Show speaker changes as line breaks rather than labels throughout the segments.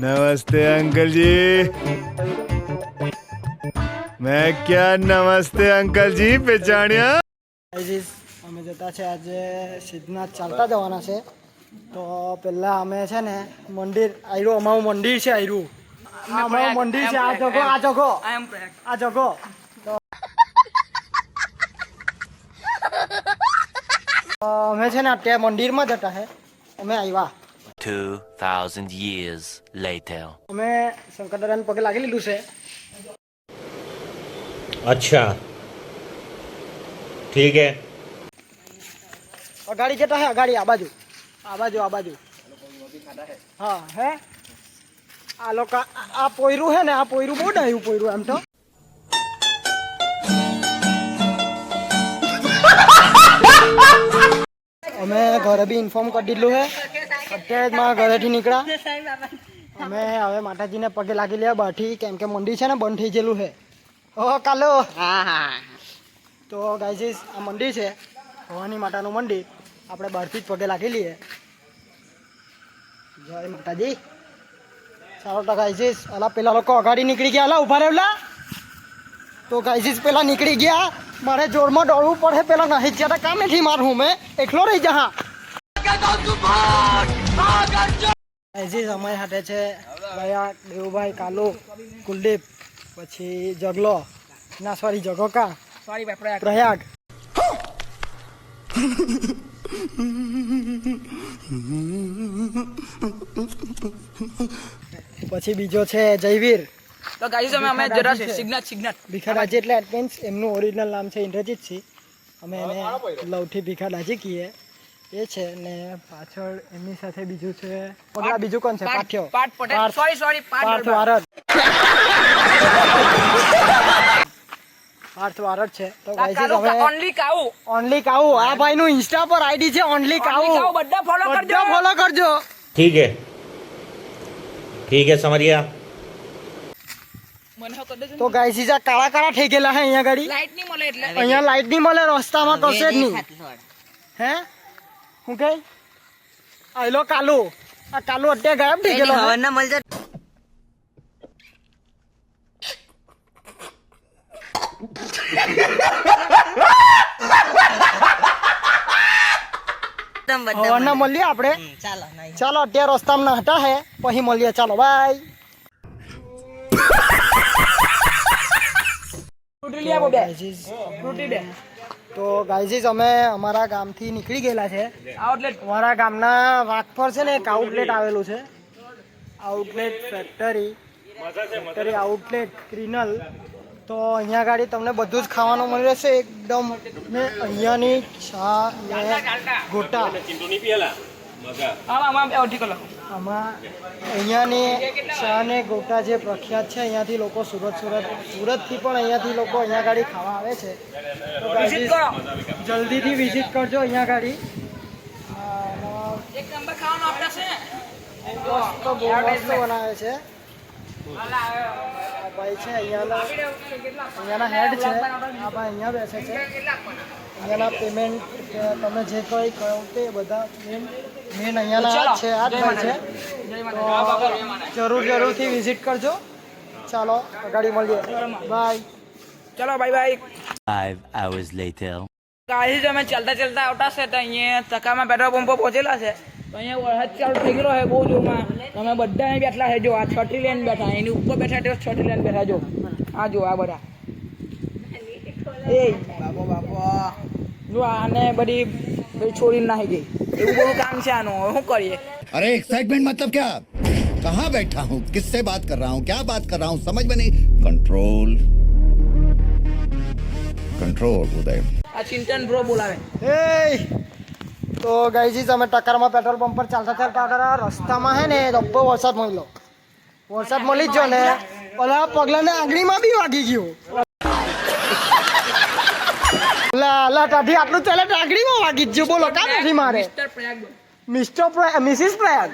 नमस्ते अंकल जी। मैं क्या नमस्ते अंकल जी पहचान्या?
અમે જતા છે આજે સિદ્ધનાથ ચાલતા જવાના છે તો પહેલા અમે છે ને મંદિર આયરું અમારું મંદિર છે આયરું અમારું મંદિર છે આ જગો અમે છે ને અત્યારે મંદિરમાં જતા છે અમે આવ્યા
2000 years later
અમે શંકર દાદાને પગે લાગી લીધું છે
अच्छा ठीक है
અગાડી જતા હે અગાડી આ બાજુ હા હે આ લોકો આ પોયરું હે ને આ પોયરું બહુ ડાયું પોયરું એમ તો અમે ઘરે બી ઇન્ફોર્મ કરી દીધું હે અત્યારે જ મારા ઘરેથી નીકળ્યા અમે હવે માતાજીને પગે લાગી લે બહારથી કેમ કે મંદિર છે ને બંધ થઈ ગયેલું છે ઓ કાલો તો ગાઈઝીસ આ મંદિર છે ભવાની માતાનું મંદિર આપણે બહારથી જ પગે લાગી લઈએ જય માતાજી ચાલો તો ગાઈઝીસ અલા પેલા લોકો અગાડી નીકળી ગયા અલા ઉભા રહેલા તો ગાઈઝીસ પેલા નીકળી ગયા મારે જોરમાં દોડવું પડે પેલા નહીં જ્યાં કામેથી મારું મેં એકલો રહી જા ગાઈઝીસ અમારી સાથે છે ભયા દેવુભાઈ કાલુ કુલદીપ પછી જગલો ના સોરી જગોકા પ્રયાગ પછી બીજો છે જયવીર
તો ગાઈસ અમે જરા સિગ્નટ
ભીખાડાજી એટલે એટ મીન્સ એમનું ઓરિજિનલ નામ છે ઇન્દ્રજીત સિંહ અમે એને લવથી ભીખાડાજી કહીએ એ છે ને પાછળ એમની સાથે બીજું છે પગલા બીજું કોણ છે પાઠ્યો
પાઠ પટેલ સોરી
પાર્થ વારડ પાર્થ વારડ છે તો ગાઈસ હવે ઓનલી કાઉ આ ભાઈનું ઇન્સ્ટા પર આઈડી છે ઓનલી કાઉ
બધા ફોલો
કરજો
ठीक है समझ गया
તો ગાઈસ આ કાળા કાળા થઈ ગયેલા હે અહીંયા ગાડી
લાઈટ ની મળે એટલે
અહીંયા લાઈટ ની મળે રસ્તામાં કશે જ નહીં હે હું કઈ આયલો કાલુ આ કાલુ અત્યારે ગાયબ થઈ ગયેલો હવાના મળ જા હવાના મળીએ આપણે ચાલો અત્યારે રસ્તામાં હટા હે પછી મળીએ ચાલો બાય તો ગાઈઝીસ અમે અમારા ગામથી નીકળી ગયેલા છે અમારા ગામના વાક પર છે ને એક આઉટલેટ આવેલું છે આઉટલેટ ફેક્ટરી આઉટલેટ ક્રિનલ તો અહીંયા ગાડી તમને બધું જ ખાવાનું મળી રહેશે એકદમ ને અહીંયાની ચા ને ગોટા આમાં અહીંયાની ચા ને ગોટા જે પ્રખ્યાત છે અહીંયાથી લોકો સુરતથી પણ અહીંયાથી લોકો અહીંયા ગાડી ખાવા આવે છે તો જલ્દીથી વિઝિટ કરજો અહીંયા ગાડી તો બહુ મસ્ત બનાવે છે ભાઈ છે અહીંયાના હેડ છે આ ભાઈ અહીંયા બેસે છે અહીંયાના પેમેન્ટ તમે જે કંઈ કહો તે બધા મેન અહીંયાના છે આ જ ભાઈ છે તો જરૂરથી વિઝિટ કરજો ચાલો ગાડી મળીએ બાય
ચલો બાય
5 hours later
ગાઈસ અમે ચાલતા આવતા છે તો અહીંયા તકામાં પેટ્રોલ પંપ પહોંચેલા છે તો અહીંયા વરસાદ ચાલુ થઈ ગયો છે બહુ જોરમાં તમે બધા અહીં બેઠલા છે જો આ છઠ્ઠી લઈને બેઠા એની ઉપર બેઠા તો છઠ્ઠી લઈને બેઠા જો આ જો આ બધા એ બાપા જો આને બધી છોડીને નાખી ગઈ એવું બધું કામ છે આનું શું કરીએ
अरे एक्साइटमेंट मतलब क्या कहाँ बैठा हूँ किससे बात कर रहा हूँ क्या बात कर रहा हूँ समझ में नहीं कंट्रोल उदय
આ ચિંતન બ્રો બોલાવે
તો ગાઈઝીસ અમે ટક્કરમાં પેટ્રોલ પંપ પર ચાલતા રસ્તામાં હે ને રબ્બો વરસાદ મળી જ જો ને ઓલા પગલાને આંગળીમાં બી વાગી ગયો લા તાથી આટલું ચાલે આંગળીમાં વાગી જ બોલો કા નથી મારે Mrs Prayag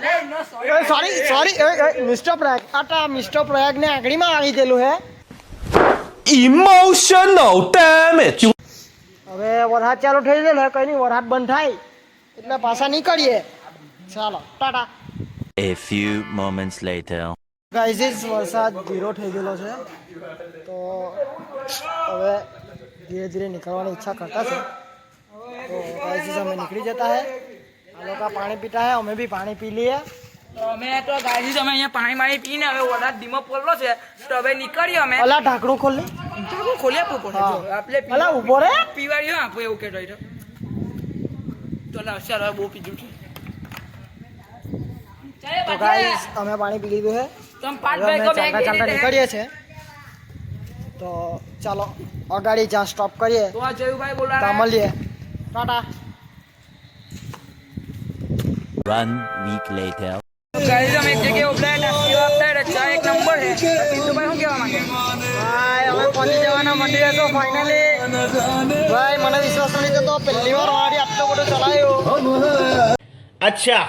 sorry Mr Prayag આટા મિસ્ટર પ્રયાગ ને આંગળીમાં આવી ગયેલું હે
Emotional damage.
હવે વરસાદ ચાલુ થઈ ગયેલો કઈ નહીં વરસાદ બંધ થાય એટલે પાછા નીકળીએ ચાલો Tata
A few moments later
guys વરસાદ ધીરો થઈ ગયેલો છે તો હવે ધીરે ધીરે નીકળવાની ઈચ્છા કરતા છે તો ગાઈઝ અમે નીકળી જતા હે આ લોકો પાણી પીતા હે અમે બી પાણી પી લઈએ
તો અમે તો ગાઈઝ અમે અહીંયા પાણી પીને હવે વરસાદ ધીમો પડલો છે તો હવે નીકળીએ અમે
અલા ઢાંકણું ખોલ લે
ખોલી આપવું પડે
હા.
જો આપણે
અલા ઊભો રે
પીવાડ્યો આપો એવું કહેતો હોય તો ના ચાલો બહુ પીધું છે
તો ગાઈઝ અમે પાણી પી લીધું છે
તમે પાંચ
હવે અમે
ભાઈકો
ચાલતા ચાલતા નીકળીએ છીએ તો ચાલો અગાડી જ્યાં સ્ટોપ કરીએ
તો આ જયુભાઈ બોલવા
ત્યાં મળીએ ટાટા
1 week later.
ગાઈઝ અમે એક જગ્યાએ ઉભા નાસ્તો આપતા રહ્યા ચા એક નંબર છે પિન્ટુભાઈ શું કહેવા માંગે
ભાઈ અમે પહોંચી જવાના મંદિરે તો ફાઇનલી ભાઈ મને વિશ્વાસ નથી થતો પહેલી વાર મારી આટલો બધો ચલાવ્યો
अच्छा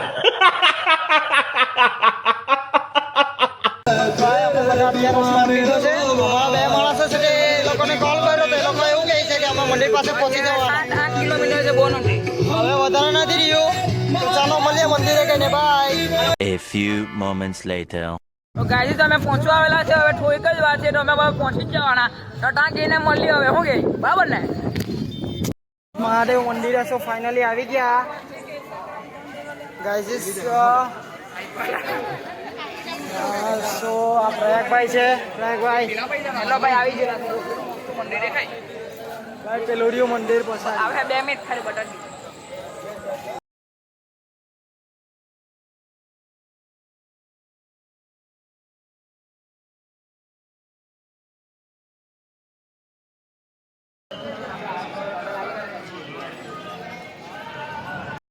ભાઈ અમે બધા અત્યારે સ્નાન લીધો છે અમારા બે માણસો છે તે એ લોકોને કોલ કર્યો તો એ લોકો એવું કહે છે કે અમે મંદિર પાસે પહોંચી જવાના
8 કિલોમીટર છે બહુ નથી
હવે વધારે નથી રહ્યું તો ચાલો મળીએ મંદિરે કહીને bye
A few moments later.
તો ગાઈઝ તમે પહોંચવા આવેલા છે હવે થોડીક જ વાર છે તો અમે હવે પહોંચી જ જવાના તો ત્યાં જઈને મળીએ હવે શું કે બરાબર ને
મહાદેવ મંદિરે તો ફાઇનલી આવી ગયા ગાઈઝ સો આ પ્રયાગભાઈ છે પ્રયાગભાઈ
હેલો ભાઈ આવી ગયેલા છે મંદિર દેખાય
ભાઈ પેલું રહ્યું મંદિર પસાર
આવે 2 મિનિટ ખાલી બટન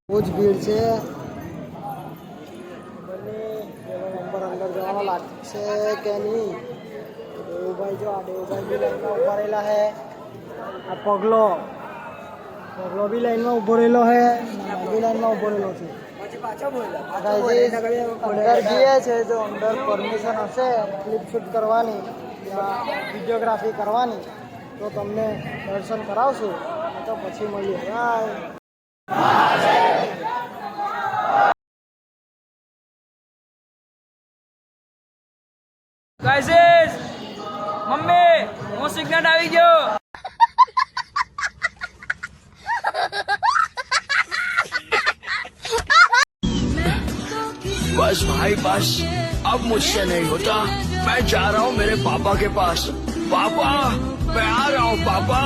બહુ જ ભીડ છે બંને પેલો નંબર અંદર જવાનો લાગશે કે નહીં દેવુભાઈ જો આ દેવુભાઈ બી લાઈનમાં ઉભા રહેલા છે આ પગલો બી લાઈનમાં ઉભો રહેલો છે બી લાઈનમાં ઉભો રહેલો છે ગાઈઝ અંદર જઈએ છે જો અંદર પરમિશન હશે ક્લિપ શૂટ કરવાની યા વિડીયોગ્રાફી કરવાની તો તમને દર્શન કરાવશું તો પછી મળીએ બાય
ગાઈઝ મમ્મી હું સિગ્નલ આવી ગયો
बस भाई बस अब मुझसे नहीं होता मैं जा रहा हूँ मेरे पापा के पास पापा मैं आ रहा हूँ पापा